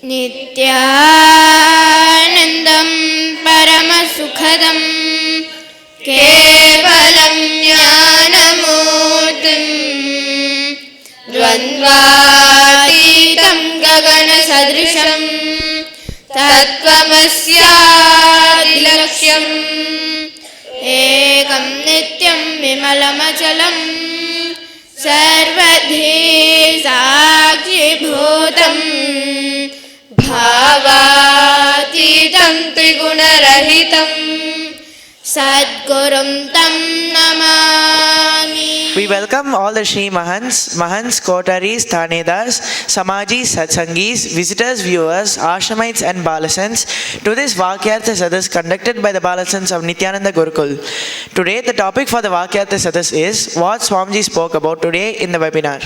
Nithyanandam Paramasukhadam Kevalam Jnanamurtim Dvandvatitam Gagana Sadrisham Tattvamasyadilaksham Ekam Nityam Vimalamachalam Sarvadhi Sakshi Bhutam Bhavatitam Trigunarahitam Sadgurum Tam Namami. We welcome all the Shri Mahants, Kotaris, Thanedas, Samajis, Satsangis, visitors, viewers, Ashramites and Balasanths to this Vaakyaartha Sadhas conducted by the Balasanths of Nithyananda Gurukul. Today the topic for the Vaakyaartha Sadhas is what Swamiji spoke about today in the webinar.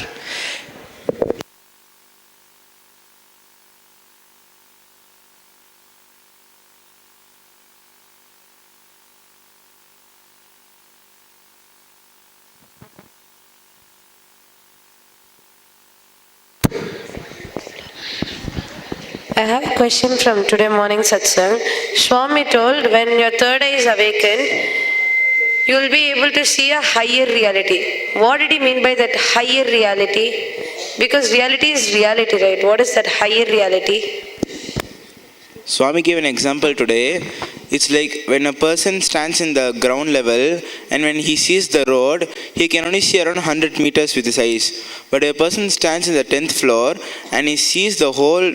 I have a question from today morning satsang. Swami told when your third eye is awakened, you will be able to see a higher reality. What did he mean by that higher reality? Because reality is reality, right? What is that higher reality? Swami gave an example today. It's like when a person stands in the ground level and when he sees the road, he can only see around 100 meters with his eyes. But a person stands in the 10th floor and he sees the whole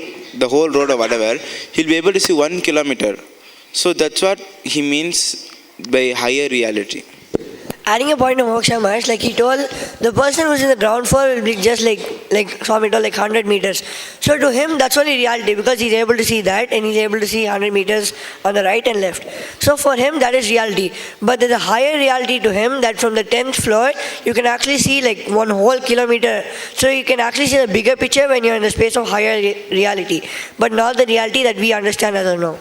road or whatever, he'll be able to see 1 kilometer. So that's what he means by higher reality. Adding a point to Moksha Maharaj, like he told, the person who's in the ground floor will be just like Swami told, like 100 meters. So to him, that's only reality because he's able to see that and he's able to see 100 meters on the right and left. So for him, that is reality. But there's a higher reality to him that from the 10th floor, you can actually see like 1 whole kilometer. So you can actually see the bigger picture when you're in the space of higher reality. But not the reality that we understand as of now.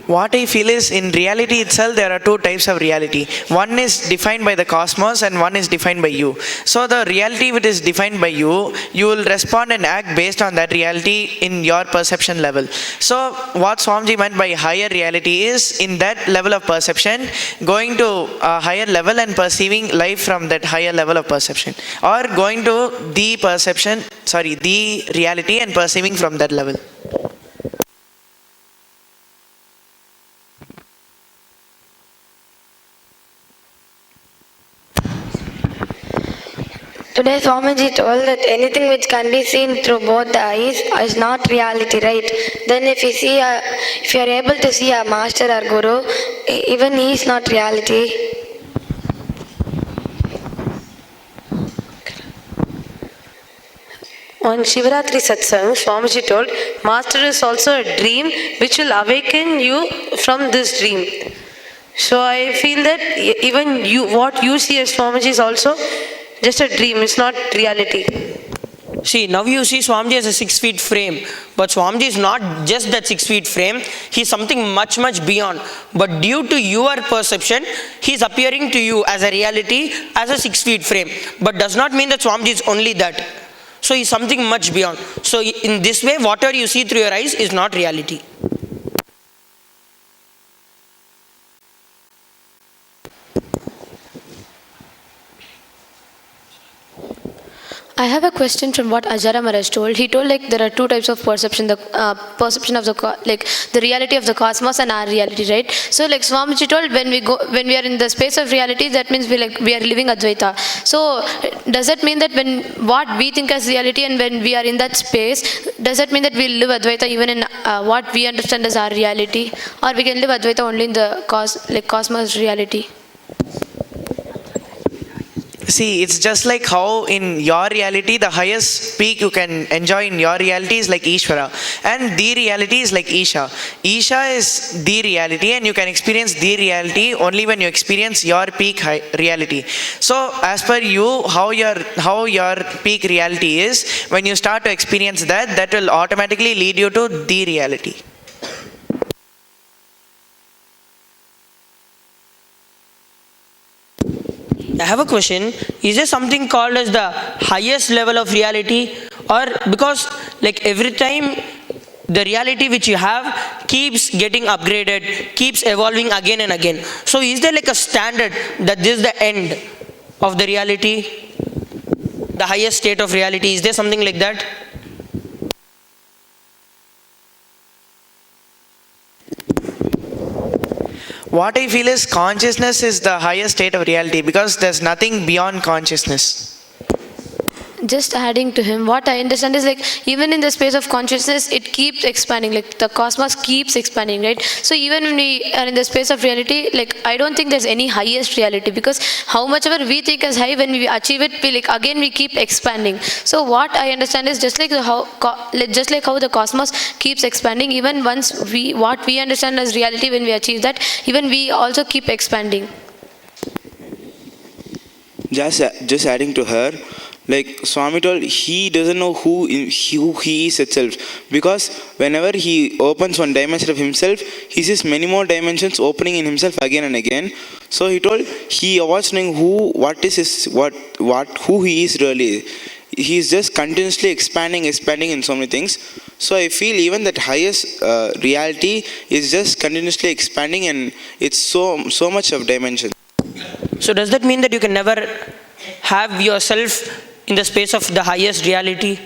What I feel is in reality itself there are two types of reality. One is defined by the cosmos and one is defined by you. So the reality which is defined by you, you will respond and act based on that reality in your perception level. So what Swamiji meant by higher reality is in that level of perception, going to a higher level and perceiving life from that higher level of perception. Or going to the reality and perceiving from that level. Today Swamiji told that anything which can be seen through both the eyes is not reality, right? Then if you are able to see a master or guru, even he is not reality. On Shivaratri satsang, Swamiji told, master is also a dream which will awaken you from this dream. So I feel that even what you see as Swamiji is also just a dream, it's not reality. See, now you see Swamiji as a 6 feet frame, but Swamiji is not just that 6 feet frame, he is something much beyond. But due to your perception, he is appearing to you as a reality, as a 6 feet frame. But does not mean that Swamiji is only that. So he is something much beyond. So in this way, whatever you see through your eyes is not reality. I have a question from what Ajara Maharaj told. He told like there are two types of perception, the perception of the the reality of the cosmos and our reality, right? So like Swamiji told, when we are in the space of reality, that means we are living Advaita. So does that mean that when what we think as reality and when we are in that space, does that mean that we live Advaita even in what we understand as our reality, or we can live Advaita only in the cosmos reality? See, it's just like how in your reality, the highest peak you can enjoy in your reality is like Ishvara. And the reality is like Isha. Isha is the reality and you can experience the reality only when you experience your peak reality. So as per you, how your peak reality is, when you start to experience that will automatically lead you to the reality. I have a question. Is there something called as the highest level of reality? Or because like every time the reality which you have keeps getting upgraded, keeps evolving again and again. So is there like a standard that this is the end of the reality? The highest state of reality? Is there something like that? What I feel is consciousness is the highest state of reality because there's nothing beyond consciousness. Just adding to him, what I understand is like even in the space of consciousness, it keeps expanding, like the cosmos keeps expanding, right? So even when we are in the space of reality, like I don't think there's any highest reality, because how much ever we think is high, when we achieve it, we like again we keep expanding. So what I understand is just like just like how the cosmos keeps expanding, even once what we understand as reality, when we achieve that, even we also keep expanding. Just adding to her, like Swami told, he doesn't know who he is itself, because whenever he opens one dimension of himself, he sees many more dimensions opening in himself again and again. So he told he avoids knowing who he is really. He is just continuously expanding in so many things. So I feel even that highest reality is just continuously expanding, and it's so much of dimension. So does that mean that you can never have yourself in the space of the highest reality?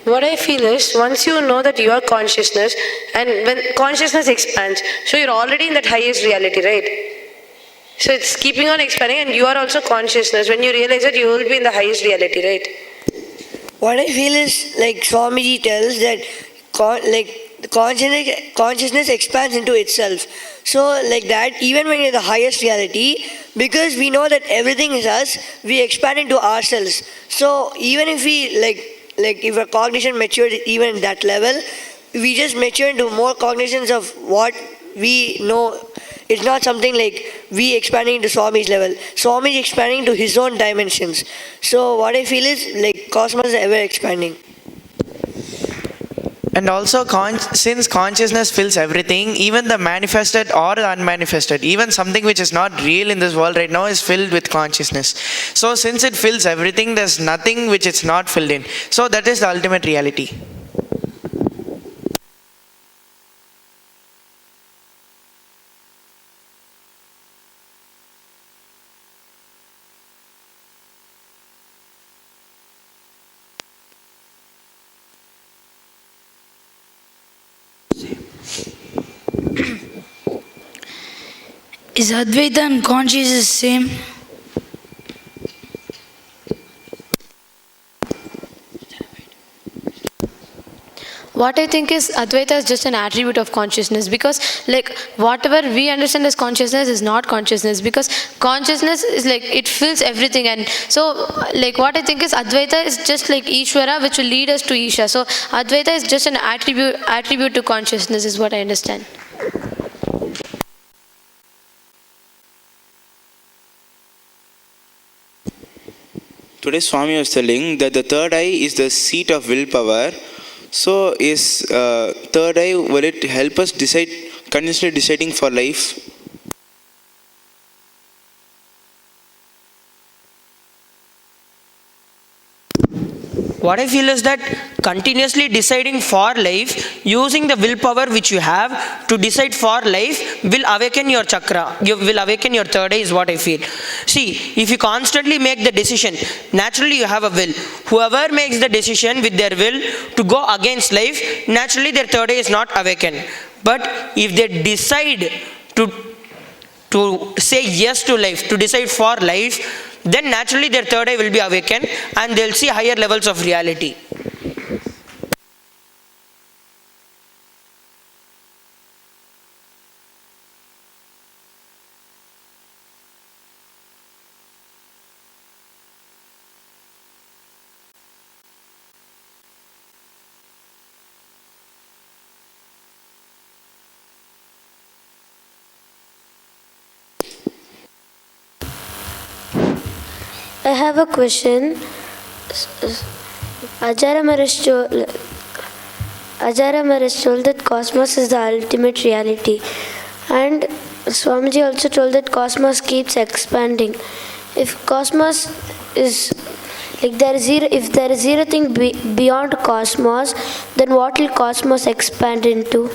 What I feel is, once you know that you are consciousness, and when consciousness expands, so you're already in that highest reality, right? So it's keeping on expanding, and you are also consciousness. When you realize that, you will be in the highest reality, right? What I feel is, like Swamiji tells, that consciousness expands into itself. So like that, even when you're the highest reality, because we know that everything is us, we expand into ourselves. So even if we if our cognition matured even in that level, we just mature into more cognitions of what we know. It's not something like we expanding into Swami's level. Swami is expanding to his own dimensions. So what I feel is like cosmos is ever expanding. And also, since consciousness fills everything, even the manifested or the unmanifested, even something which is not real in this world right now is filled with consciousness. So since it fills everything, there's nothing which it's not filled in. So that is the ultimate reality. Is Advaita and consciousness same? What I think is Advaita is just an attribute of consciousness, because like whatever we understand as consciousness is not consciousness, because consciousness is like it fills everything. And so like what I think is Advaita is just like Ishvara, which will lead us to Isha. So Advaita is just an attribute to consciousness is what I understand. Today Swami was telling that the third eye is the seat of willpower. So is third eye, will it help us decide, continuously deciding for life? What I feel is that continuously deciding for life, using the willpower which you have to decide for life, will awaken your chakra, you will awaken your third eye is what I feel. See, if you constantly make the decision, naturally you have a will. Whoever makes the decision with their will to go against life, naturally their third eye is not awakened. But if they decide to say yes to life, to decide for life, then naturally their third eye will be awakened and they'll see higher levels of reality. I have a question. Ajara Maharaj told that cosmos is the ultimate reality, and Swamiji also told that cosmos keeps expanding. If cosmos is like if there is zero thing beyond cosmos, then what will cosmos expand into?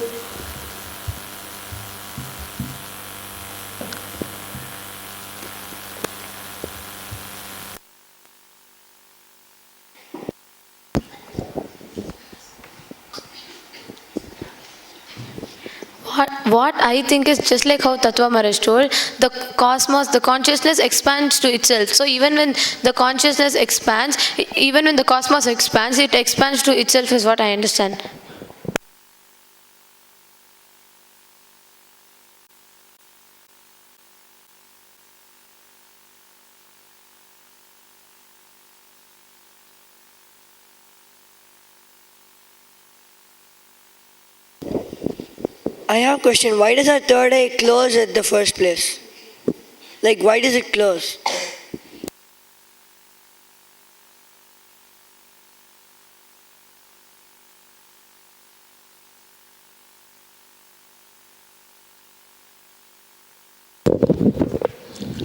What I think is just like how Tattva Maharaj told, the cosmos, the consciousness expands to itself. So even when the consciousness expands, even when the cosmos expands, it expands to itself is what I understand. I have a question. Why does our third eye close at the first place? Like, why does it close?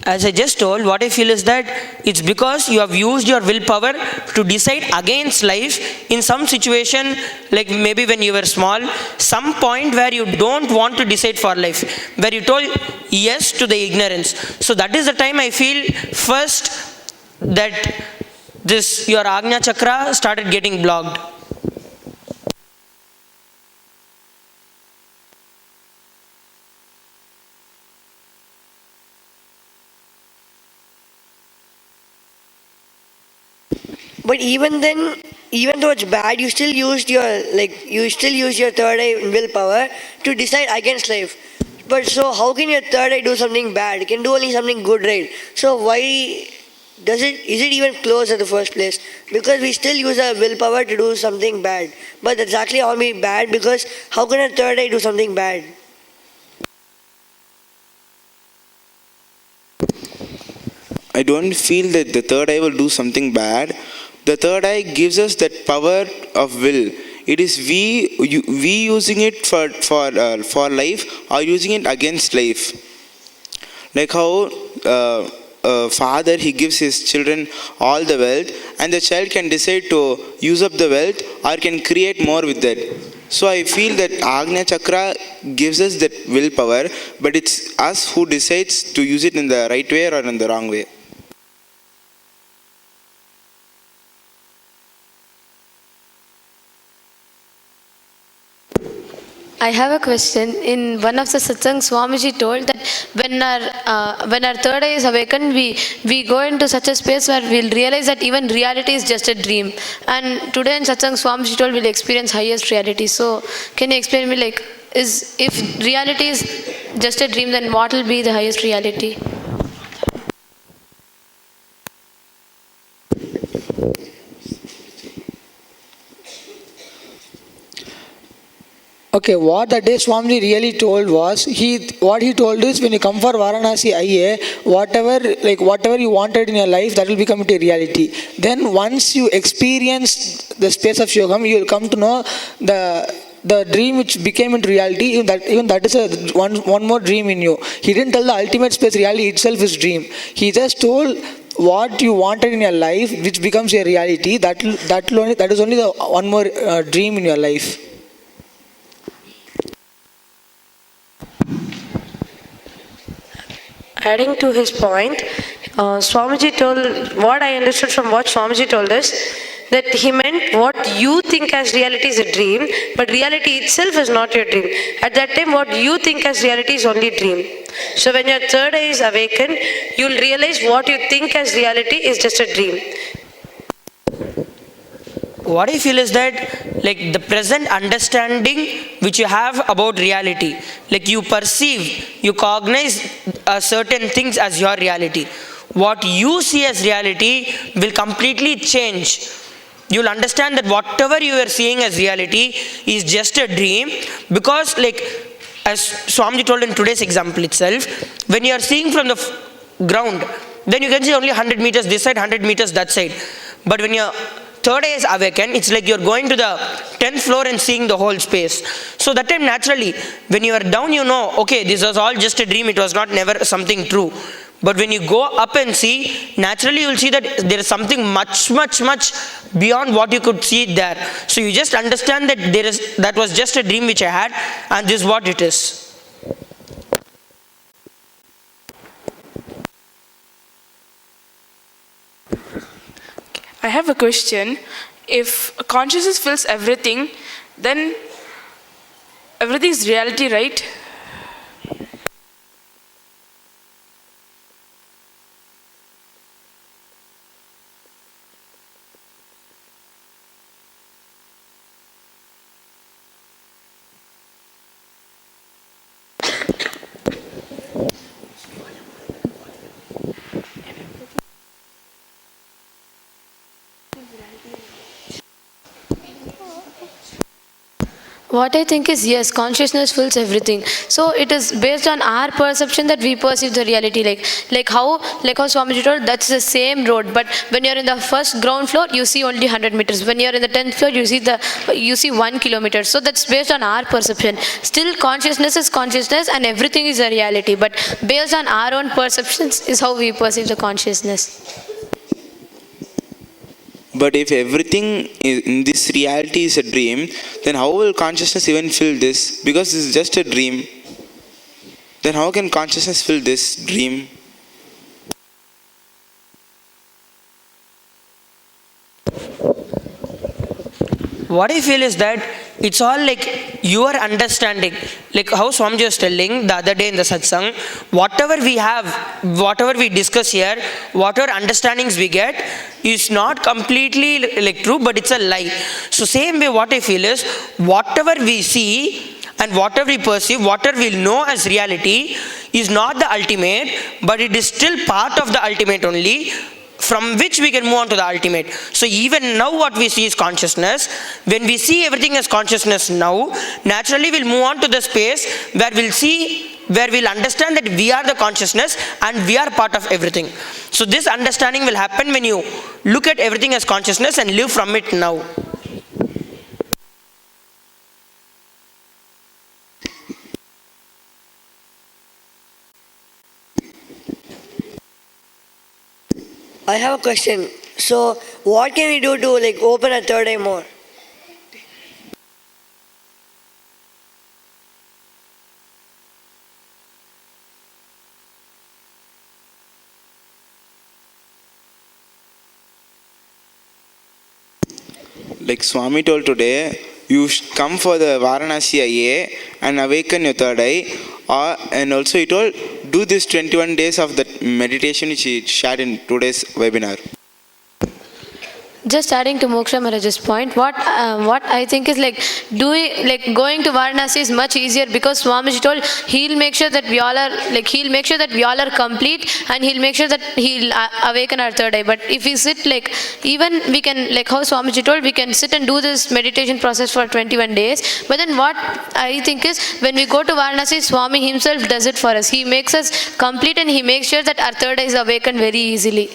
As I just told, what I feel is that it's because you have used your willpower to decide against life in some situation, like maybe when you were small, some point where you don't want to decide for life, where you told yes to the ignorance. So that is the time I feel first that this your Agnya Chakra started getting blocked. But even then, even though it's bad, you still used your third eye willpower to decide against life. But so how can your third eye do something bad? It can do only something good, right? So why is it even closed at the first place? Because we still use our willpower to do something bad. But that's actually only bad, because how can a third eye do something bad? I don't feel that the third eye will do something bad. The third eye gives us that power of will. It is we using it for life or using it against life. Like how a father, he gives his children all the wealth, and the child can decide to use up the wealth or can create more with that. So I feel that Agnya Chakra gives us that willpower, but it's us who decides to use it in the right way or in the wrong way. I have a question. In one of the satsangs, Swamiji told that when our third eye is awakened, we go into such a space where we'll realize that even reality is just a dream. And today in satsang, Swamiji told we'll experience highest reality. So can you explain me, like, if reality is just a dream, then what will be the highest reality? Okay, what that day Swamiji really told was, what he told is, when you come for Varanasi IA, whatever you wanted in your life, that will become into reality. Then once you experience the space of Yogam, you will come to know the dream which became into reality, even that is one more dream in you. He didn't tell the ultimate space reality itself is dream. He just told what you wanted in your life, which becomes your reality. That is only the one more dream in your life. Adding to his point, Swamiji told, what I understood from what Swamiji told us, that he meant what you think as reality is a dream, but reality itself is not your dream. At that time, what you think as reality is only dream. So when your third eye is awakened, you'll realize what you think as reality is just a dream. What I feel is that, like, the present understanding which you have about reality, like you perceive, you cognize certain things as your reality. What you see as reality will completely change. You'll understand that whatever you are seeing as reality is just a dream, because, like, as Swamiji told in today's example itself, when you are seeing from the ground, then you can see only 100 meters this side, 100 meters that side. But when you're third eye is awakened, it's like you're going to the 10th floor and seeing the whole space. So that time naturally, when you are down, you know, okay, this was all just a dream, it was not never something true. But when you go up and see, naturally you will see that there is something much, much, much beyond what you could see there. So you just understand that that was just a dream which I had, and this is what it is. I have a question. If consciousness fills everything, then everything is reality, right? What I think is, yes, consciousness fills everything. So it is based on our perception that we perceive the reality. Like how Swamiji told, that's the same road. But when you're in the first ground floor, you see only 100 meters. When you're in the 10th floor, you see 1 kilometer. So that's based on our perception. Still, consciousness is consciousness, and everything is a reality. But based on our own perceptions is how we perceive the consciousness. But if everything in this reality is a dream, then how will consciousness even fill this? Because this is just a dream. Then how can consciousness fill this dream? What I feel is that it's all like your understanding. Like how Swamiji was telling the other day in the satsang, whatever we have, whatever we discuss here, whatever understandings we get is not completely like true, but it's a lie. So same way what I feel is, whatever we see and whatever we perceive, whatever we know as reality is not the ultimate, but it is still part of the ultimate only, from which we can move on to the ultimate. So even now what we see is consciousness. When we see everything as consciousness now, naturally we'll move on to the space where we'll understand that we are the consciousness and we are part of everything. So this understanding will happen when you look at everything as consciousness and live from it now. I have a question. So, what can we do to like open a third eye more? Like Swami told today, you come for the Varanasi IA and awaken your third eye. And also he told, do this 21 days of that meditation which he shared in today's webinar. Just adding to Moksha Maharaj's point, what I think is going to Varanasi is much easier because Swamiji told he'll make sure that we all are complete, and he'll make sure that he'll awaken our third eye. But if we sit even we can, like how Swamiji told, we can sit and do this meditation process for 21 days. But then what I think is, when we go to Varanasi, Swami himself does it for us. He makes us complete and he makes sure that our third eye is awakened very easily.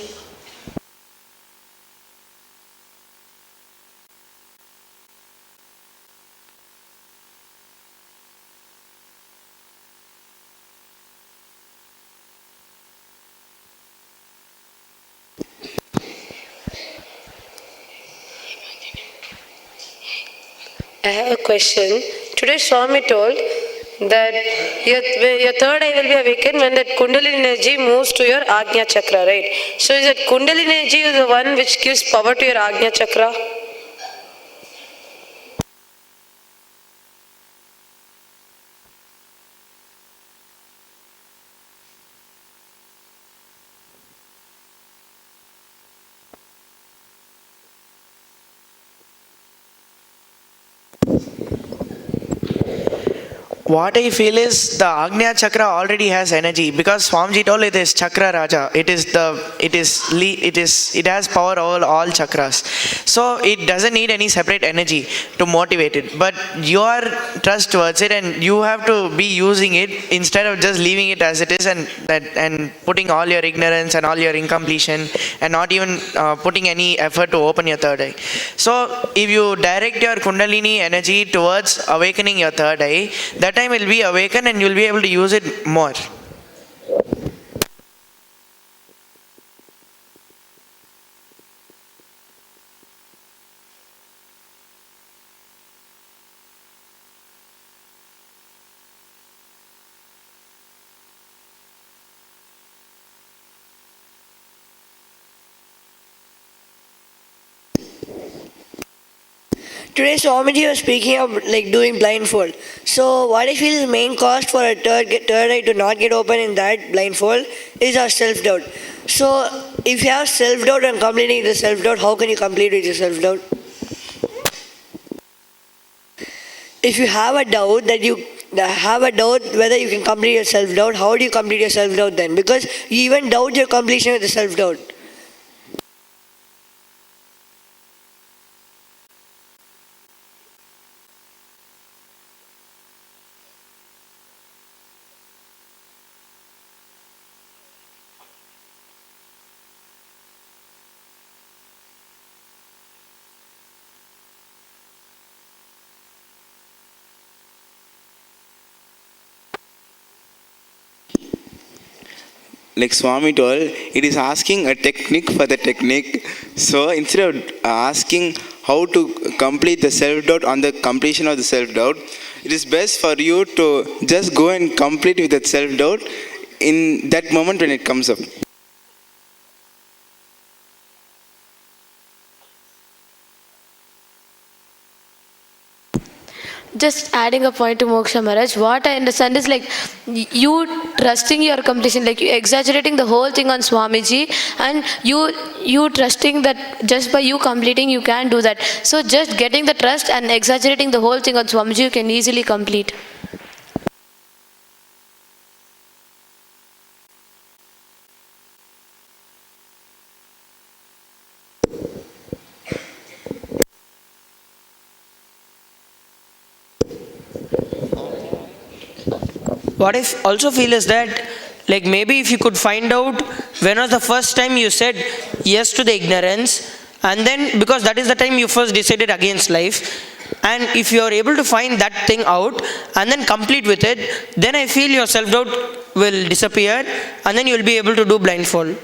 I have a question. Today Swami told that your third eye will be awakened when that Kundalini energy moves to your Ajna chakra, right? So is that Kundalini energy the one which gives power to your Ajna chakra? What I feel is the Agnya Chakra already has energy because Swamiji told it is Chakra Raja. It has power over all chakras. So it doesn't need any separate energy to motivate it. But your trust towards it, and you have to be using it instead of just leaving it as it is and putting all your ignorance and all your incompletion and not even putting any effort to open your third eye. So if you direct your Kundalini energy towards awakening your third eye, that time will be awakened and you'll be able to use it more. Today Swamiji was speaking of like doing blindfold. So what I feel is the main cost for a third eye to not get open in that blindfold is our self-doubt. So if you have self-doubt and completing the self-doubt, how can you complete with your self-doubt? If you have a doubt whether you can complete your self-doubt, how do you complete your self-doubt then? Because you even doubt your completion with the self-doubt. Like Swami told, it is asking a technique for the technique. So instead of asking how to complete the self-doubt on the completion of the self-doubt, it is best for you to just go and complete with that self-doubt in that moment when it comes up. Just adding a point to Moksha Maharaj, what I understand is like you trusting your completion, like you exaggerating the whole thing on Swamiji, and you trusting that just by you completing you can do that. So just getting the trust and exaggerating the whole thing on Swamiji, you can easily complete. What I also feel is that, like maybe if you could find out when was the first time you said yes to the ignorance, and then because that is the time you first decided against life, and if you are able to find that thing out and then complete with it, then I feel your self-doubt will disappear and then you will be able to do blindfold.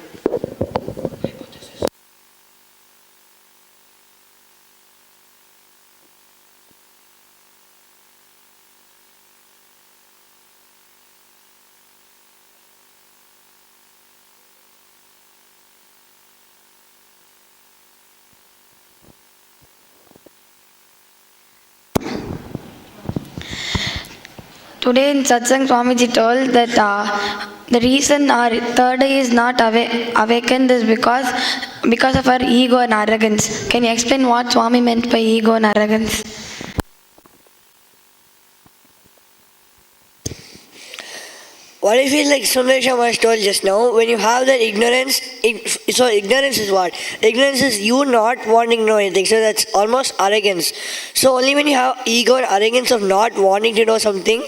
Today in Satsang, Swamiji told that the reason our third eye is not awakened is because of our ego and arrogance. Can you explain what Swami meant by ego and arrogance? What I feel like Sundarsha was told just now, when you have that ignorance, so ignorance is what? Ignorance is you not wanting to know anything. So that's almost arrogance. So only when you have ego and arrogance of not wanting to know something,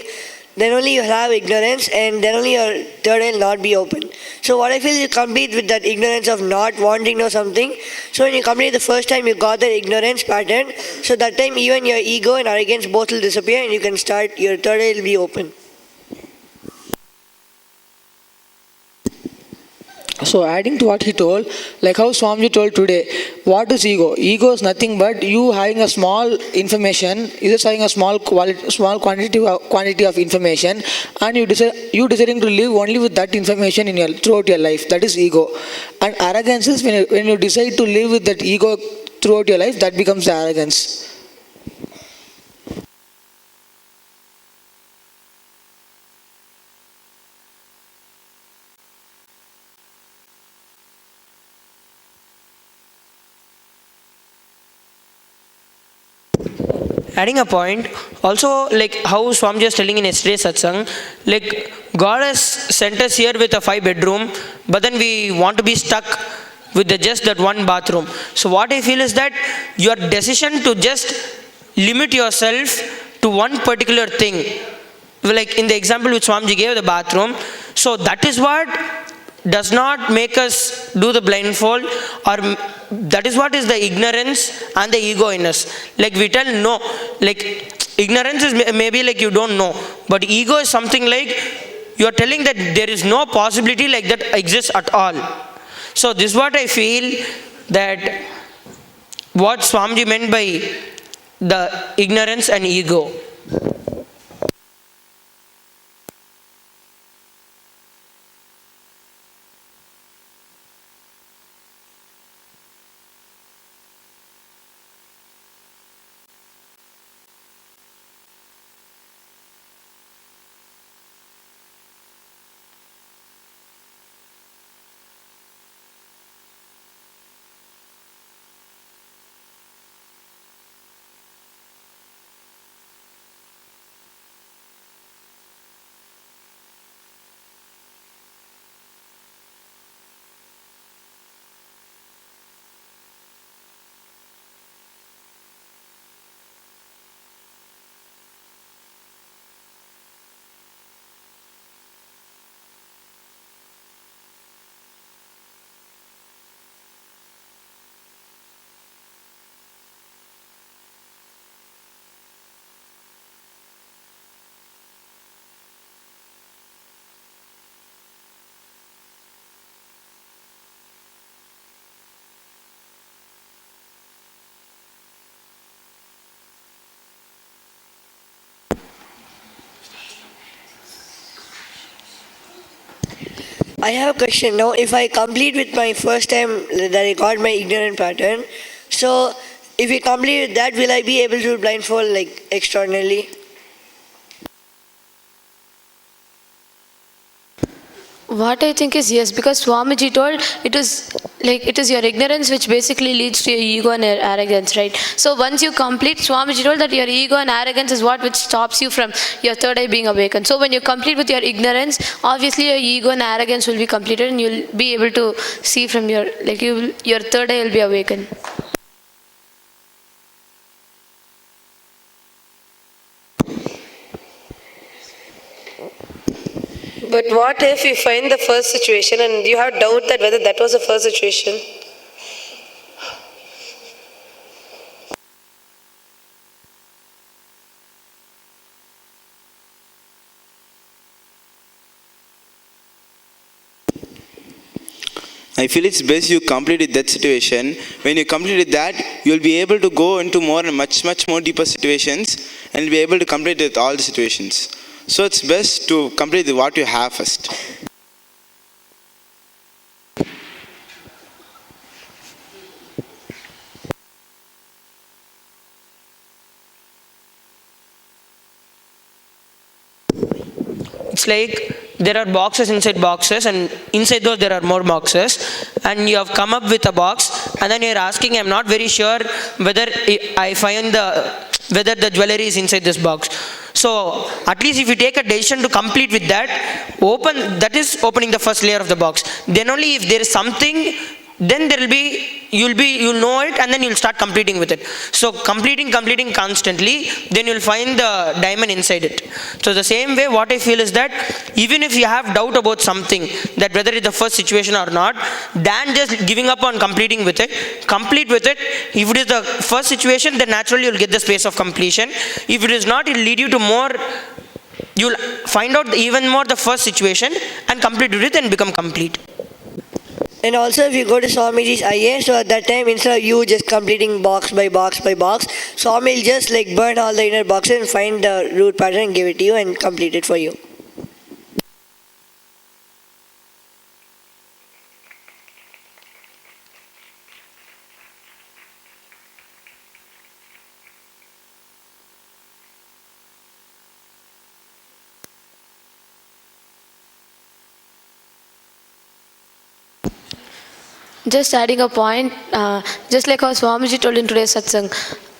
then only you have ignorance, and then only your third eye will not be open. So what I feel is you complete with that ignorance of not wanting to know something. So when you complete the first time you got that ignorance pattern, so that time even your ego and arrogance both will disappear and you can start, your third eye will be open. So adding to what he told, like how Swamiji told today, what is ego? Ego is nothing but you having a small information, you just having a small quantity of information, and you deciding to live only with that information throughout your life. That is ego. And arrogance is when you decide to live with that ego throughout your life, that becomes the arrogance. Adding a point, Also, like how Swamiji was telling in yesterday's satsang, like God has sent us here with a 5-bedroom, but then we want to be stuck with just that one bathroom. So what I feel is that your decision to just limit yourself to one particular thing, like in the example which Swamiji gave, the bathroom, so that is what does not make us do the blindfold, or that is what is the ignorance and the ego in us. Like we tell no, like ignorance is maybe like you don't know, but ego is something like you are telling that there is no possibility like that exists at all. So this is what I feel that what Swamiji meant by the ignorance and ego. I have a question now. If I complete with my first time that I got my ignorant pattern, so if we complete with that, will I be able to blindfold like extraordinarily? What I think is yes, because Swamiji told it is your ignorance which basically leads to your ego and your arrogance, right? So once you complete, Swamiji told that your ego and arrogance is what which stops you from your third eye being awakened. So when you complete with your ignorance, obviously your ego and arrogance will be completed, and you'll be able to see from your your third eye will be awakened. But what if you find the first situation and you have doubt that whether that was the first situation? I feel it's best you complete with that situation. When you complete with that, you'll be able to go into more and much more deeper situations, and you'll be able to complete with all the situations. So it's best to complete with what you have first. It's like there are boxes inside boxes, and inside those there are more boxes, and you have come up with a box, and then you're asking, I'm not very sure whether I find whether the jewelry is inside this box. So at least if you take a decision to complete with that, that is opening the first layer of the box. Then only if there is something, then there will be, you'll know it, and then you'll start completing with it. So completing constantly, then you'll find the diamond inside it. So the same way, what I feel is that even if you have doubt about something, that whether it's the first situation or not, than just giving up on completing with it, complete with it. If it is the first situation, then naturally you'll get the space of completion. If it is not, it'll lead you to more, you'll find out even more the first situation and complete with it and become complete. And also if you go to Swamiji's IA, so at that time instead of you just completing box by box by box, Swami will just like burn all the inner boxes and find the root pattern and give it to you and complete it for you. Just adding a point, just like how Swamiji told in today's satsang,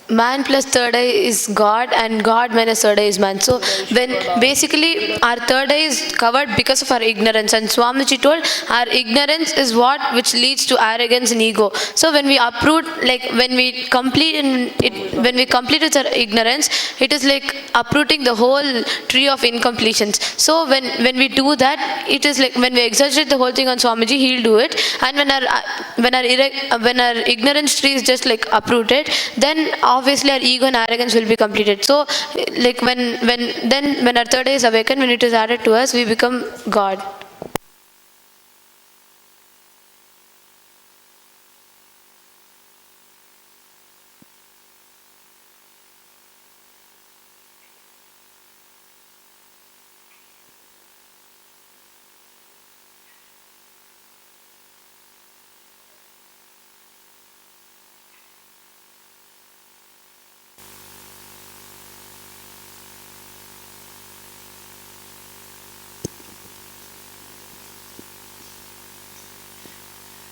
man plus third eye is God and God minus third eye is man. So when basically our third eye is covered because of our ignorance, and Swamiji told our ignorance is what which leads to arrogance and ego. So when we uproot, like when we complete in it, when we complete with our ignorance, it is like uprooting the whole tree of incompletions. So when we do that, it is like when we exaggerate the whole thing on Swamiji, he'll do it. And when our ignorance tree is just like uprooted, then obviously our ego and arrogance will be completed. So like when our third eye is awakened, when it is added to us, we become God.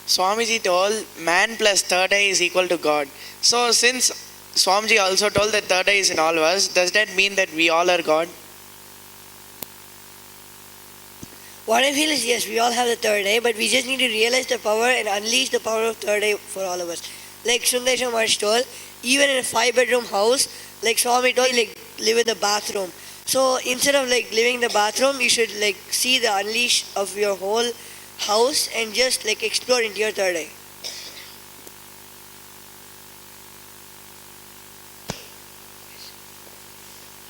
Swamiji told man plus third eye is equal to God. So since Swamiji also told that third eye is in all of us, does that mean that we all are God? What I feel is yes, we all have the third eye, but we just need to realize the power and unleash the power of third eye for all of us. Like Sundarshan Maharaj told, even in a 5-bedroom house, like Swami told, like live in the bathroom. So instead of like living in the bathroom, you should like see the unleash of your whole house and just like explore into your third eye.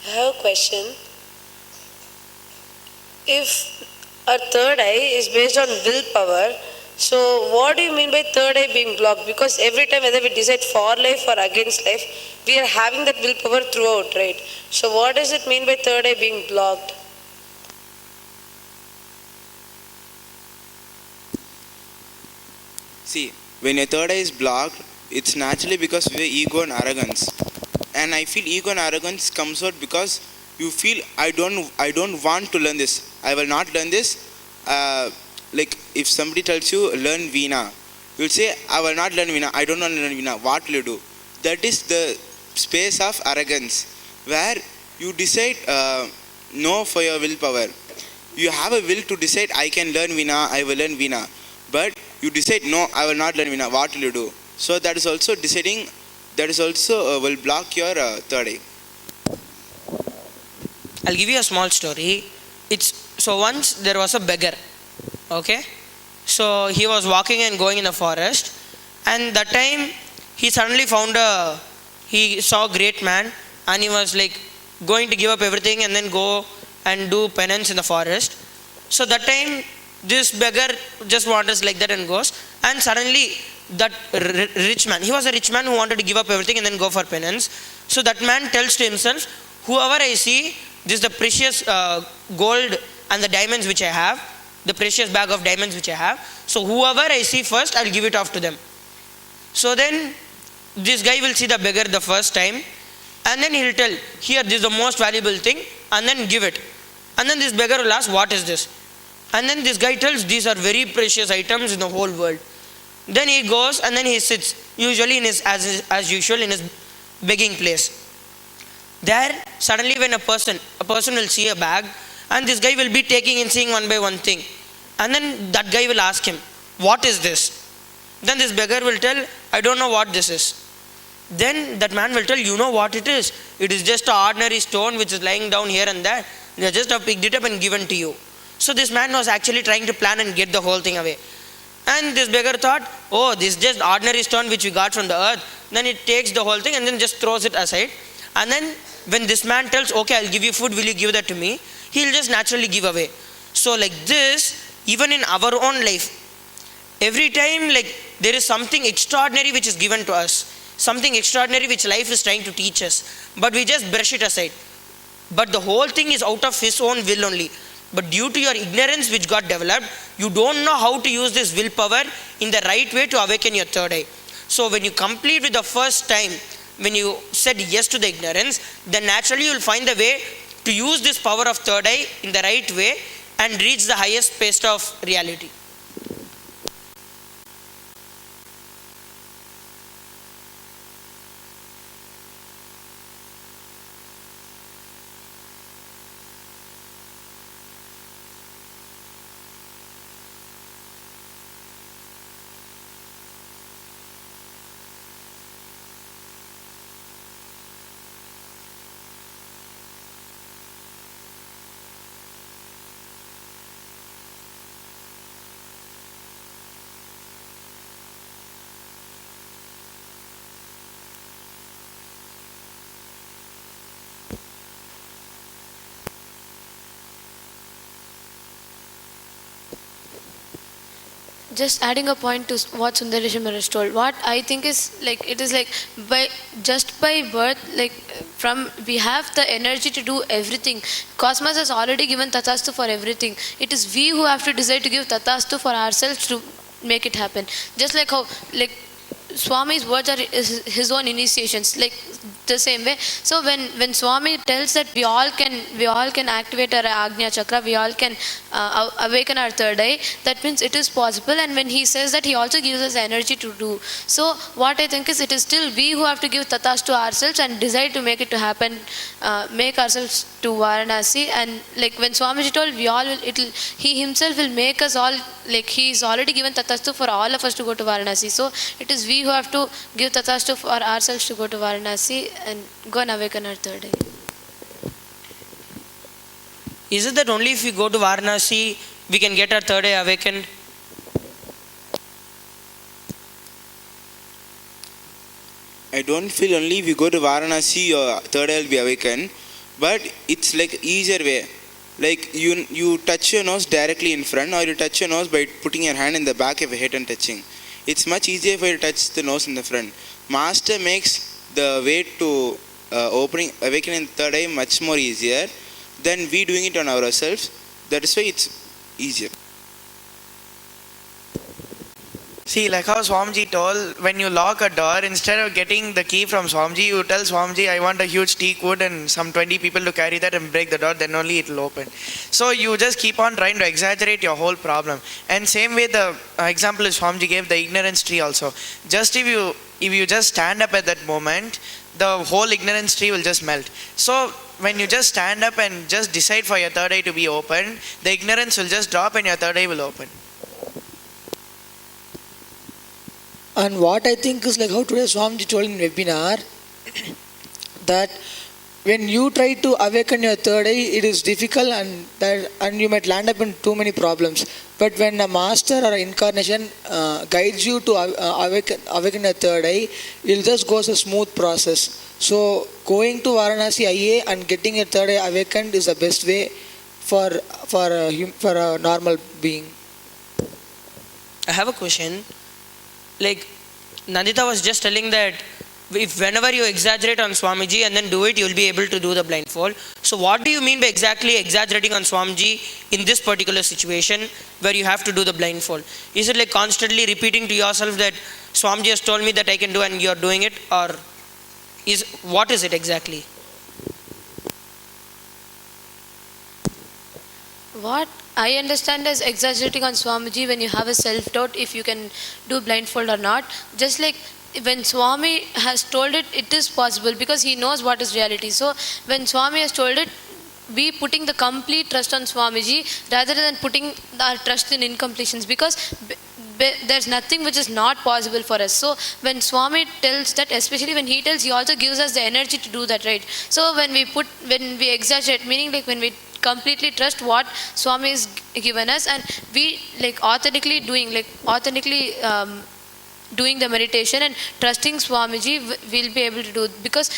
I have a question. If our third eye is based on willpower, so what do you mean by third eye being blocked? Because every time whether we decide for life or against life, we are having that willpower throughout, right? So what does it mean by third eye being blocked? See, when your third eye is blocked, it's naturally because of your ego and arrogance. And I feel ego and arrogance comes out because you feel I don't want to learn this. I will not learn this. Like if somebody tells you learn Veena, you'll say I will not learn Veena. I don't want to learn Veena. What will you do? That is the space of arrogance where you decide no for your willpower. You have a will to decide I can learn Veena. I will learn Veena. But you decide no, I will not learn Veena. What will you do? So that is also deciding. That is also will block your third eye. I'll give you a small story. So once there was a beggar, okay? So he was walking and going in the forest, and that time he suddenly he saw a great man, and he was like going to give up everything and then go and do penance in the forest. So that time this beggar just wanders like that and goes, and suddenly that rich man, he was a rich man who wanted to give up everything and then go for penance. So that man tells to himself, whoever I see, this is the precious gold and the diamonds which I have, the precious bag of diamonds which I have. So whoever I see first, I'll give it off to them. So then this guy will see the beggar the first time, and then he'll tell, here, this is the most valuable thing, and then give it. And then this beggar will ask, what is this? And then this guy tells, these are very precious items in the whole world. Then he goes and then he sits, usually in his, as usual, in his begging place. There, suddenly when a person will see a bag, and this guy will be taking and seeing one by one thing. And then that guy will ask him, what is this? Then this beggar will tell, I don't know what this is. Then that man will tell, you know what it is? It is just an ordinary stone which is lying down here and there. They just have picked it up and given to you. So this man was actually trying to plan and get the whole thing away. And this beggar thought, oh, this is just ordinary stone which we got from the earth. Then it takes the whole thing and then just throws it aside. And then when this man tells, okay, I'll give you food, will you give that to me? He'll just naturally give away. So like this, even in our own life, every time like there is something extraordinary which is given to us, something extraordinary which life is trying to teach us, but we just brush it aside. But the whole thing is out of his own will only. But due to your ignorance which got developed, you don't know how to use this willpower in the right way to awaken your third eye. So when you complete with the first time, when you said yes to the ignorance, then naturally you will find the way to use this power of third eye in the right way and reach the highest space of reality. just adding a point to what Sundaresh Maharaj told, what I think is like, it is like by birth, like from we have the energy to do everything. Cosmos has already given Tathastu for everything. It is we who have to decide to give Tathastu for ourselves to make it happen. Just like how like Swami's words are his own initiations, like the same way. So when Swami tells that we all can activate our Agnya Chakra, we all can awaken our third eye, that means it is possible. And when he says that, he also gives us energy to do. So what I think is, it is still we who have to give tathas to ourselves and decide to make it to happen, make ourselves to Varanasi. And like when Swamiji told, he himself will make us all, like he is already given tathastu for all of us to go to Varanasi. So it is we who have to give tathastu for ourselves to go to Varanasi and go and awaken our third eye. Is it that only if we go to Varanasi, we can get our third eye awakened? I don't feel only if you go to Varanasi, your third eye will be awakened, but it's like easier way. Like you touch your nose directly in front, or you touch your nose by putting your hand in the back of your head and touching. It's much easier for you to touch the nose in the front. Master makes the way to awakening third eye much more easier than we doing it on ourselves. That is why it's easier. See, like how Swamiji told, when you lock a door, instead of getting the key from Swamiji, you tell Swamiji, I want a huge teak wood and some 20 people to carry that and break the door, then only it will open. So you just keep on trying to exaggerate your whole problem. And same way the example is Swamiji gave, the ignorance tree also. Just if you just stand up at that moment, the whole ignorance tree will just melt. So when you just stand up and just decide for your third eye to be open, the ignorance will just drop and your third eye will open. And what I think is like how today Swamiji told in webinar that when you try to awaken your third eye, it is difficult and you might land up in too many problems. But when a master or an incarnation guides you to awaken your third eye, it just goes a smooth process. So going to Varanasi IA and getting your third eye awakened is the best way for a normal being. I have a question. Like Nandita was just telling that if whenever you exaggerate on Swamiji and then do it, you will be able to do the blindfold. So what do you mean by exactly exaggerating on Swamiji in this particular situation where you have to do the blindfold? Is it like constantly repeating to yourself that Swamiji has told me that I can do and you are doing it, or what is it exactly? What I understand as exaggerating on Swamiji, when you have a self-doubt if you can do blindfold or not. Just like when Swami has told it, it is possible because he knows what is reality. So when Swami has told it, we putting the complete trust on Swamiji rather than putting our trust in incompletions, because there's nothing which is not possible for us. So when Swami tells that, especially when he tells, he also gives us the energy to do that, right? So when we exaggerate, meaning like when we completely trust what Swami has given us, and we like authentically doing the meditation and trusting Swamiji, we'll be able to do. Because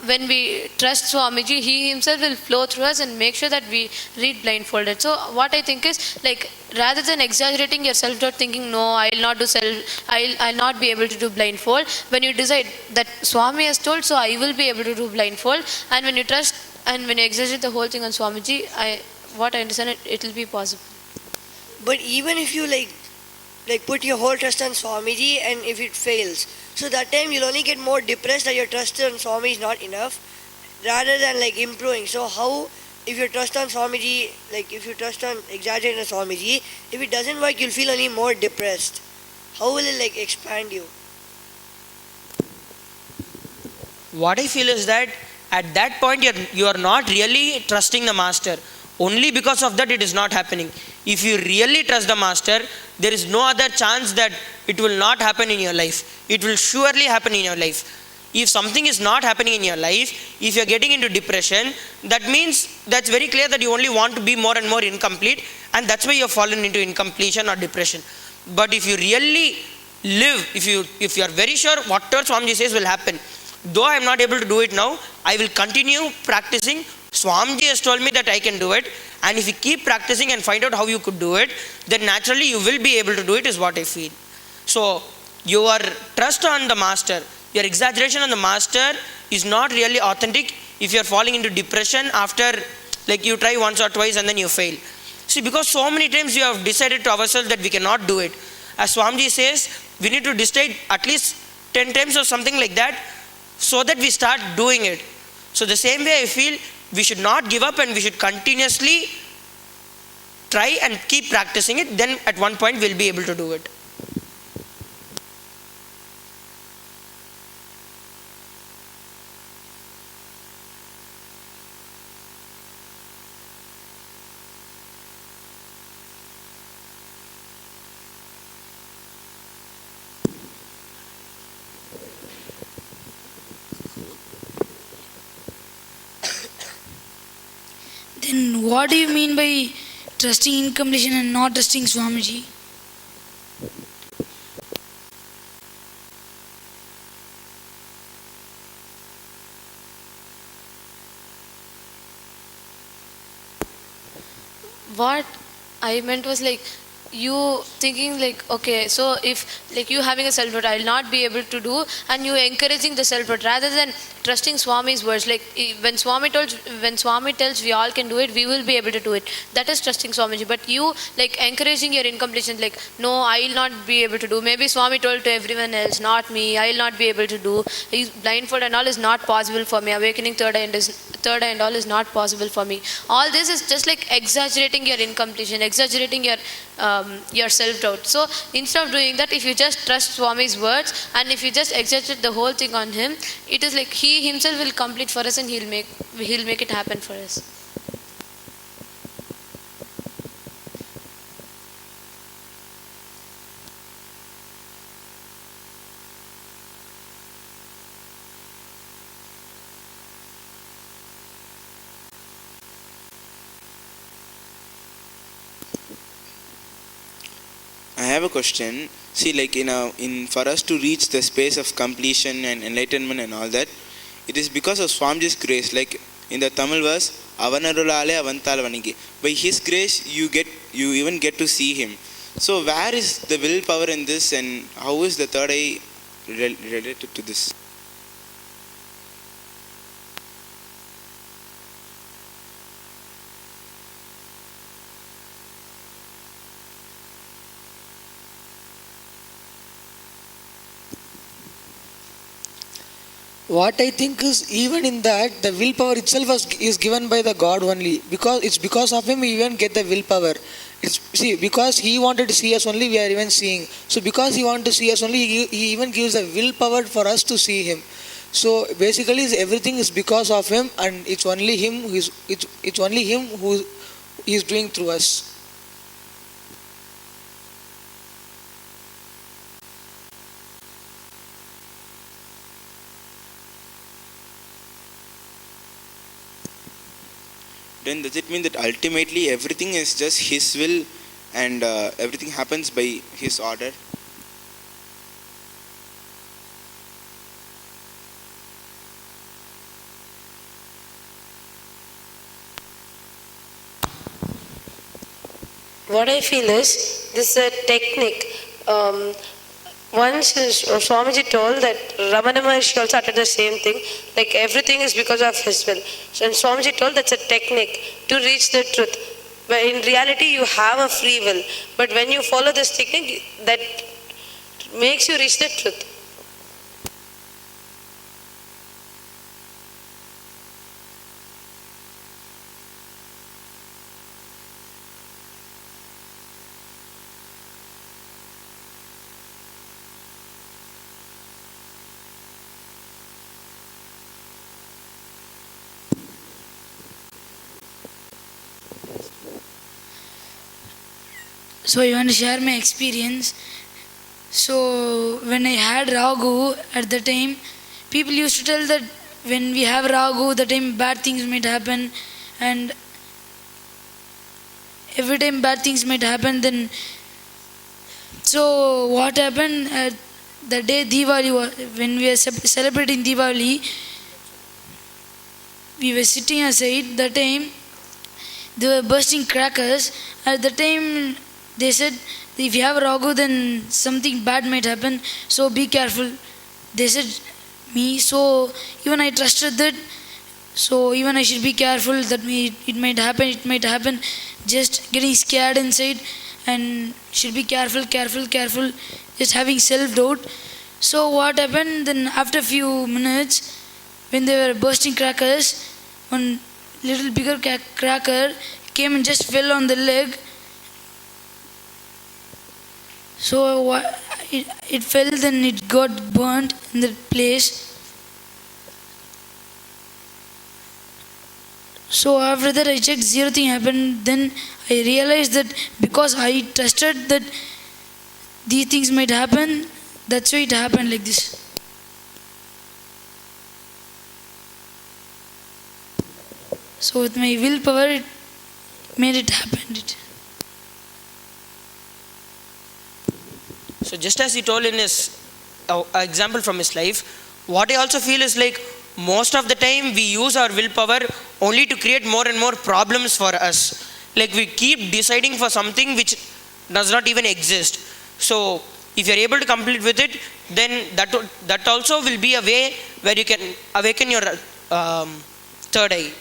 when we trust Swamiji, he himself will flow through us and make sure that we read blindfolded. So what I think is, like, rather than exaggerating your self-doubt, thinking, no, I'll not be able to do blindfold, when you decide that Swami has told, so I will be able to do blindfold, and when you trust and when you exaggerate the whole thing on Swamiji, what I understand, it will be possible. But even if you like put your whole trust on Swamiji, and if it fails, so that time you'll only get more depressed that your trust on Swami is not enough, rather than like improving. So how, if you trust on Swamiji, like if you trust on exaggerating on Swamiji, if it doesn't work, you'll feel only more depressed. How will it like expand you? What I feel is that at that point you are not really trusting the master. Only because of that it is not happening. If you really trust the master, there is no other chance that it will not happen in your life. It will surely happen in your life. If something is not happening in your life, if you are getting into depression, that means that's very clear that you only want to be more and more incomplete, and that's why you have fallen into incompletion or depression. But if you really live, if you are very sure whatever Swamiji says will happen, though I am not able to do it now, I will continue practicing Swamiji has told me that I can do it, and if you keep practicing and find out how you could do it, then naturally you will be able to do it, is what I feel. So your trust on the master, your exaggeration on the master is not really authentic if you are falling into depression after, like, you try once or twice and then you fail. See, because so many times we have decided to ourselves that we cannot do it. As Swamiji says, we need to decide at least 10 times or something like that, so that we start doing it. So the same way I feel we should not give up, and we should continuously try and keep practicing it. Then at one point we'll be able to do it. Then what do you mean by trusting incompletion and not trusting Swamiji? What I meant was like, you thinking like, okay, so if like you having a self-doubt, I will not be able to do, and you encouraging the self-doubt rather than trusting Swami's words. Like when Swami tells we all can do it, we will be able to do it. That is trusting Swamiji. But you like encouraging your incompletion, like, no, I will not be able to do. Maybe Swami told to everyone else, not me, I will not be able to do. He's blindfold and all is not possible for me. Awakening third eye and all is not possible for me. All this is just like exaggerating your incompletion, exaggerating your self-doubt. So instead of doing that, if you just trust Swami's words and if you just exaggerate the whole thing on him, it is like he himself will complete for us and he'll make it happen for us. I have a question. See, like in for us to reach the space of completion and enlightenment and all that, it is because of Swamiji's grace. Like in the Tamil verse, Avanarulale Avantal Vanigi. By His grace, you even get to see Him. So where is the willpower in this, and how is the third eye related to this? What I think is, even in that, the willpower itself is given by the God only. Because it's because of Him we even get the willpower. Because He wanted to see us only, we are even seeing. So because He wanted to see us only, He even gives the willpower for us to see Him. So basically, everything is because of Him, and it's only Him who is doing through us. Then does it mean that ultimately everything is just His will, and everything happens by His order? What I feel is, this is a technique. Once Swamiji told that Ramana Maharshi also uttered the same thing, like everything is because of his will. So and Swamiji told that's a technique to reach the truth. But in reality you have a free will. But when you follow this technique, that makes you reach the truth. So I want to share my experience. So when I had Ragu at the time, people used to tell that when we have Ragu, the time bad things might happen, and every time bad things might happen. Then so what happened at the day Diwali, when we are celebrating Diwali, we were sitting aside, that time they were bursting crackers. At the time they said, if you have Ragu, then something bad might happen, so be careful. They said me, so even I trusted that. So even I should be careful that it might happen. Just getting scared inside and should be careful, just having self-doubt. So what happened then after a few minutes, when they were bursting crackers, one little bigger cracker came and just fell on the leg. So it fell, then it got burnt in the place. So after that I checked, zero thing happened. Then I realized that because I trusted that these things might happen, that's why it happened like this. So with my willpower, it made it happen. So just as he told in his example from his life, what I also feel is like most of the time we use our willpower only to create more and more problems for us. Like we keep deciding for something which does not even exist. So if you are able to complete with it, then that also will be a way where you can awaken your third eye.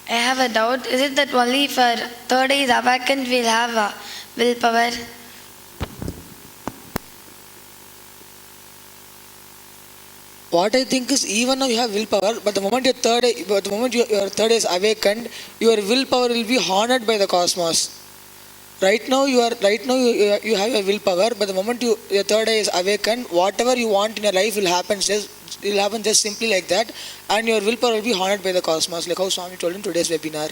I have a doubt. Is it that only if our third eye is awakened we'll have willpower? What I think is, even now you have willpower, but the moment your third eye is awakened, your willpower will be honored by the cosmos. Right now you have your willpower, but the moment your third eye is awakened, whatever you want in your life will happen just simply like that, and your willpower will be honored by the cosmos, like how Swami told in today's webinar.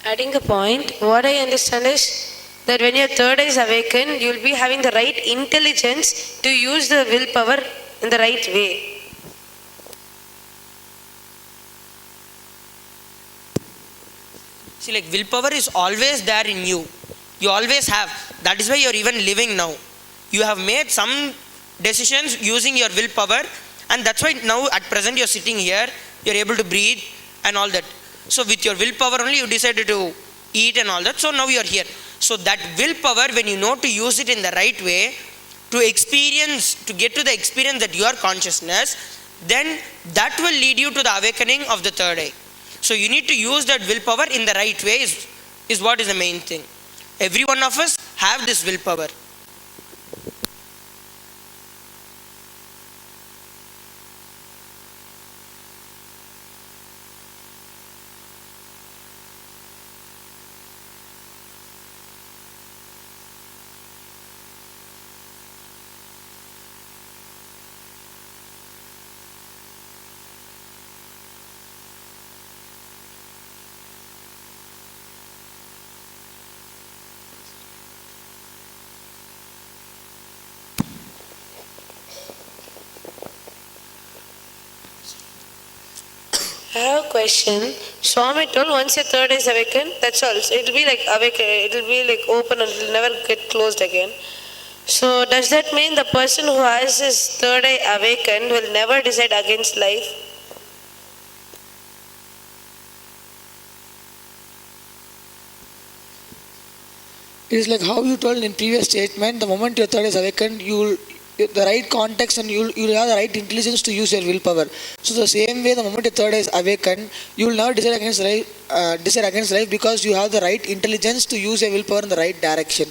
Adding a point, what I understand is that when your third eye is awakened, you will be having the right intelligence to use the willpower in the right way. See, like willpower is always there in you. You always have. That is why you are even living now. You have made some decisions using your willpower, and that's why now at present you are sitting here, you are able to breathe and all that. So with your willpower only you decided to eat and all that. So now you are here. So that willpower, when you know to use it in the right way, to get to the experience that you are consciousness, then that will lead you to the awakening of the third eye. So you need to use that willpower in the right way is what is the main thing. Every one of us have this willpower. I have a question. Swami told once your third eye is awakened, that's all. So it will be like awakened, it will be like open and it will never get closed again. So does that mean the person who has his third eye awakened will never decide against life? It is like how you told in previous statement, the moment your third is awakened, you will the right context and you will have the right intelligence to use your willpower. So the same way, the moment your third is awakened, you will never decide against life because you have the right intelligence to use your willpower in the right direction.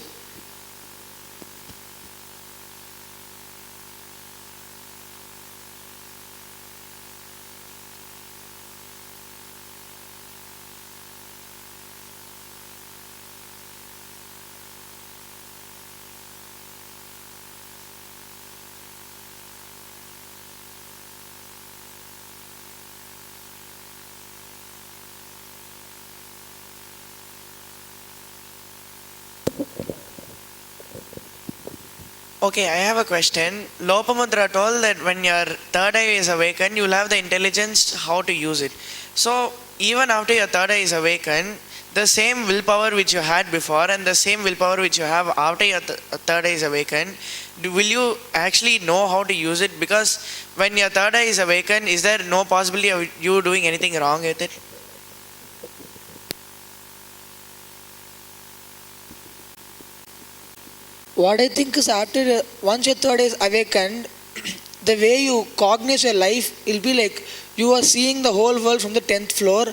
Okay, I have a question. Lopamudra told that when your third eye is awakened, you will have the intelligence how to use it. So, even after your third eye is awakened, the same willpower which you had before and the same willpower which you have after your third eye is awakened, will you actually know how to use it? Because when your third eye is awakened, is there no possibility of you doing anything wrong with it? What I think is after once your third eye is awakened, the way you cognize your life will be like you are seeing the whole world from the 10th floor,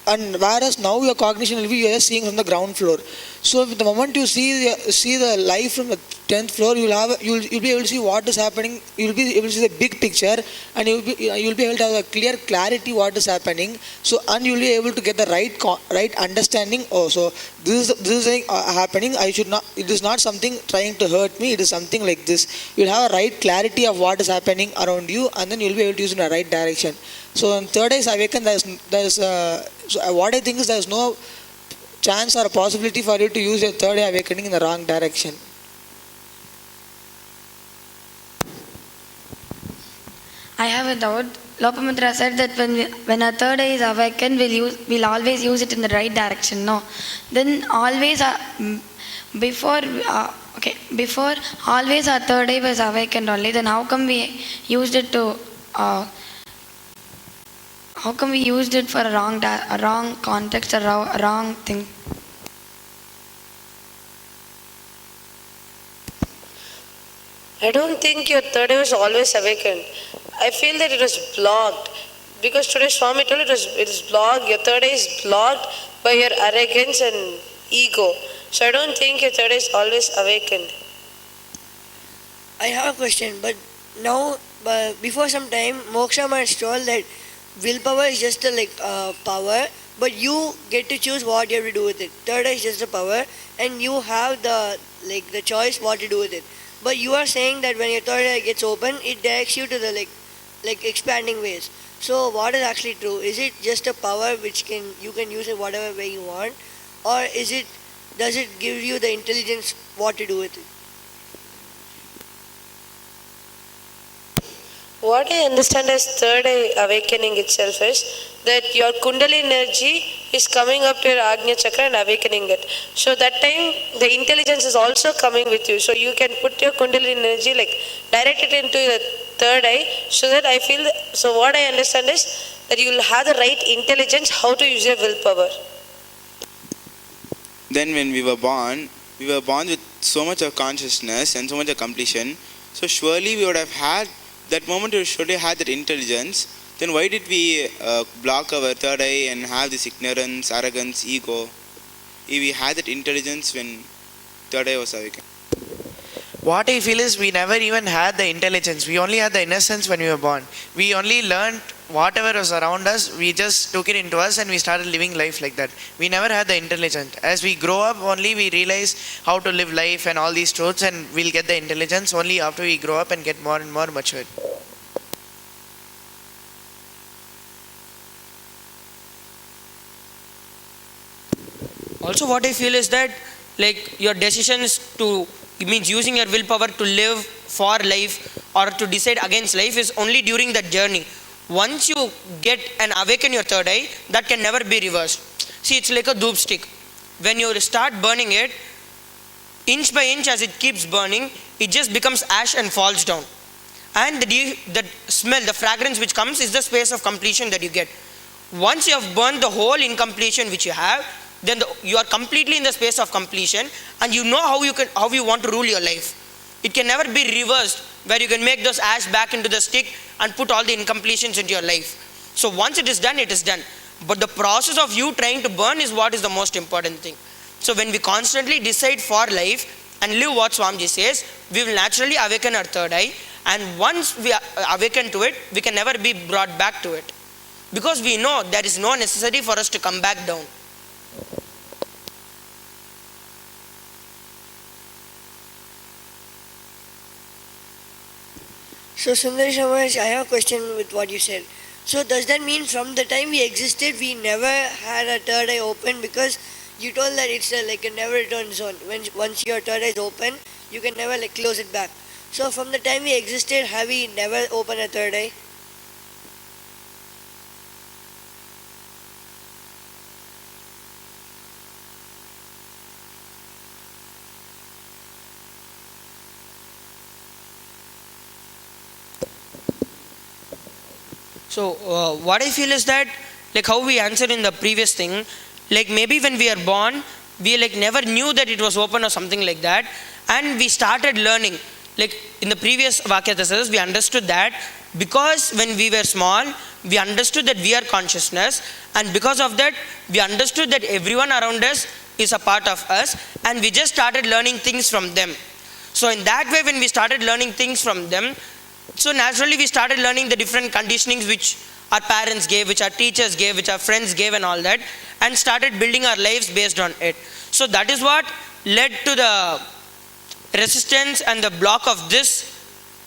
and whereas now your cognition will be you are just seeing from the ground floor. So the moment you see the life from the 10th floor, you'll be able to see what is happening. You'll be able to see the big picture, and you'll be able to have a clear clarity what is happening. So and you'll be able to get the right understanding. Oh, so this is happening. I should not. It is not something trying to hurt me. It is something like this. You'll have a right clarity of what is happening around you, and then you'll be able to use it in the right direction. So in third eye is awakened, what I think is there is no chance or a possibility for you to use your third eye awakening in the wrong direction. I have a doubt. Lopamudra said that when our third eye is awakened, we'll always use it in the right direction. No, then always before always our third eye was awakened only. Then how come we used it to? How come we used it for a wrong context, a wrong thing? I don't think your third eye was always awakened. I feel that it was blocked. Because today Swami told it is blocked. Your third eye is blocked by your arrogance and ego. So I don't think your third eye is always awakened. I have a question, but now, before some time, Moksha has told that willpower is just a power, but you get to choose what you have to do with it. Third eye is just a power, and you have the choice what to do with it. But you are saying that when your third eye gets open, it directs you to the expanding ways. So what is actually true? Is it just a power which you can use it whatever way you want, or does it give you the intelligence what to do with it? What I understand as third eye awakening itself is that your Kundalini energy is coming up to your Agnya Chakra and awakening it. So that time the intelligence is also coming with you. So you can put your Kundalini energy direct it into the third eye, so that I feel, so what I understand is that you will have the right intelligence how to use your willpower. Then when we were born with so much of consciousness and so much of completion. So surely we would have had that moment, we should have had that intelligence. Then why did we block our third eye and have this ignorance, arrogance, ego? If we had that intelligence when third eye was awakened. What I feel is we never even had the intelligence. We only had the innocence when we were born. We only learned whatever was around us. We just took it into us and we started living life like that. We never had the intelligence. As we grow up, only we realize how to live life and all these truths, and we'll get the intelligence only after we grow up and get more and more matured. Also what I feel is that your decisions means using your willpower to live for life or to decide against life is only during that journey. Once you get and awaken your third eye, that can never be reversed. See, it's like a dhoop stick. When you start burning it, inch by inch as it keeps burning, it just becomes ash and falls down. And the smell, the fragrance which comes is the space of completion that you get. Once you have burned the whole incompletion which you have, then you are completely in the space of completion, and you know how you want to rule your life. It can never be reversed, where you can make those ash back into the stick and put all the incompletions into your life. So once it is done, it is done. But the process of you trying to burn is what is the most important thing. So when we constantly decide for life and live what Swamiji says, we will naturally awaken our third eye, and once we awaken to it, we can never be brought back to it. Because we know there is no necessity for us to come back down. So Sundaresh Maharaj, I have a question with what you said. So does that mean from the time we existed, we never had a third eye open? Because you told that it's a never return zone. Once your third eye is open, you can never close it back. So from the time we existed, have we never opened a third eye? So what I feel is that, like how we answered in the previous thing, like maybe when we are born, we like never knew that it was open or something like that, and we started learning. Like in the previous Vaakyaartha, we understood that because when we were small, we understood that we are consciousness, and because of that, we understood that everyone around us is a part of us, and we just started learning things from them. So in that way, when we started learning things from them, so naturally we started learning the different conditionings which our parents gave, which our teachers gave, which our friends gave and all that, and started building our lives based on it. So that is what led to the resistance and the block of this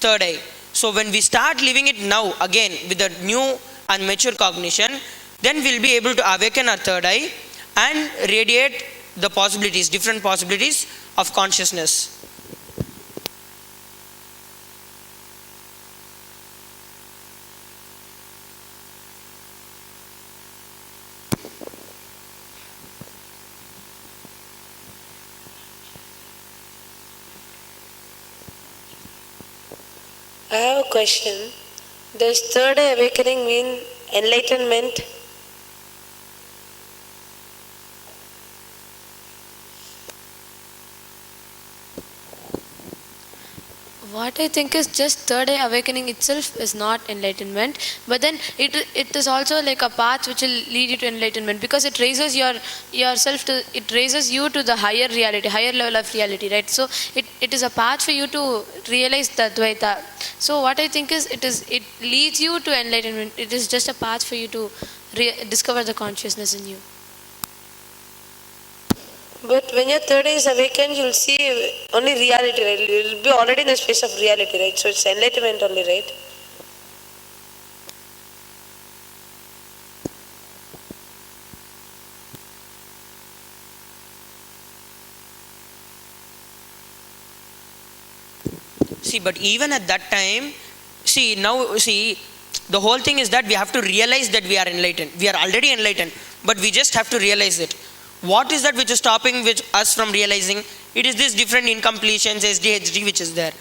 third eye. So when we start living it now again with a new and mature cognition, then we'll be able to awaken our third eye and radiate the possibilities, different possibilities of consciousness. I have a question. Does third eye awakening mean enlightenment? What I think is just third eye awakening itself is not enlightenment, but then it is also like a path which will lead you to enlightenment, because it raises yourself to, it raises you to the higher reality, higher level of reality, right? So it is a path for you to realize the Advaita. So what I think is it leads you to enlightenment. It is just a path for you to discover the consciousness in you. But when your third eye is awakened, you'll see only reality, right? You'll be already in the space of reality, right? So it's enlightenment only, right? See, but even at that time, the whole thing is that we have to realize that we are enlightened. We are already enlightened, but we just have to realize it. What is that which is stopping us from realizing? It is this different incompletions, SDHD, which is there.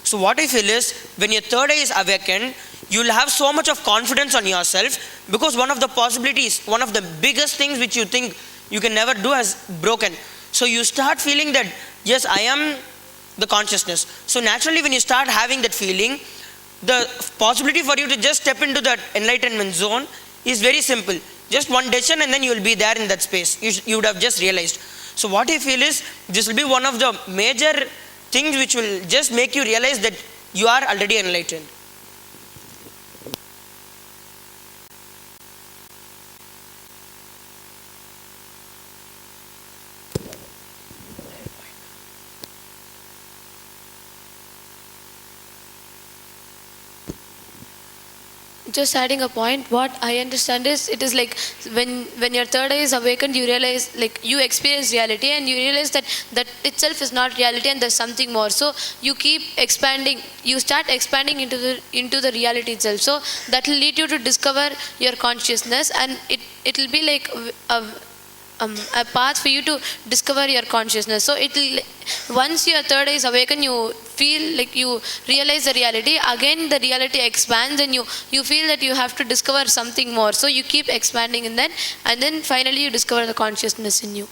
So what I feel is, when your third eye is awakened, you will have so much of confidence on yourself, because one of the possibilities, one of the biggest things which you think you can never do has broken. So you start feeling that, yes, I am the consciousness. So naturally, when you start having that feeling, the possibility for you to just step into that enlightenment zone is very simple. Just one decision and then you will be there in that space. You would have just realized. So what I feel is, this will be one of the major things which will just make you realize that you are already enlightened. Just adding a point, what I understand is, it is like when your third eye is awakened, you realize, like you experience reality and you realize that itself is not reality and there's something more. So you keep expanding, you start expanding into the reality itself. So that will lead you to discover your consciousness, and it will be like a path for you to discover your consciousness. So once your third eye is awakened, you feel like you realize the reality. Again, the reality expands, and you feel that you have to discover something more. So you keep expanding in that, and then finally you discover the consciousness in you.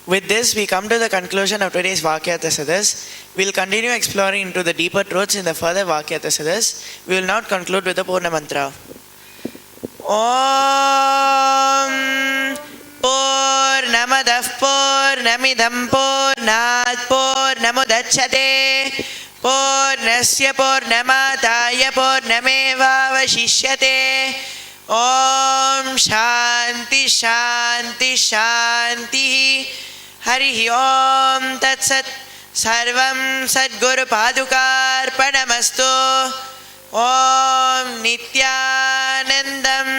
With this, we come to the conclusion of today's Vaakyaartha Sadhas. We will continue exploring into the deeper truths in the further Vaakyaartha Sadhas. We will now conclude with the Purna Mantra. Om Purnamadah Purnamidam Purnat Purnamudachyate Purnasya Purnamataya Purnameva Vashishyate. Om Shanti Shanti Shanti. Harihi Om Tat Sat. Sarvam Sadguru Padukarpanamastu. Om Nithyanandam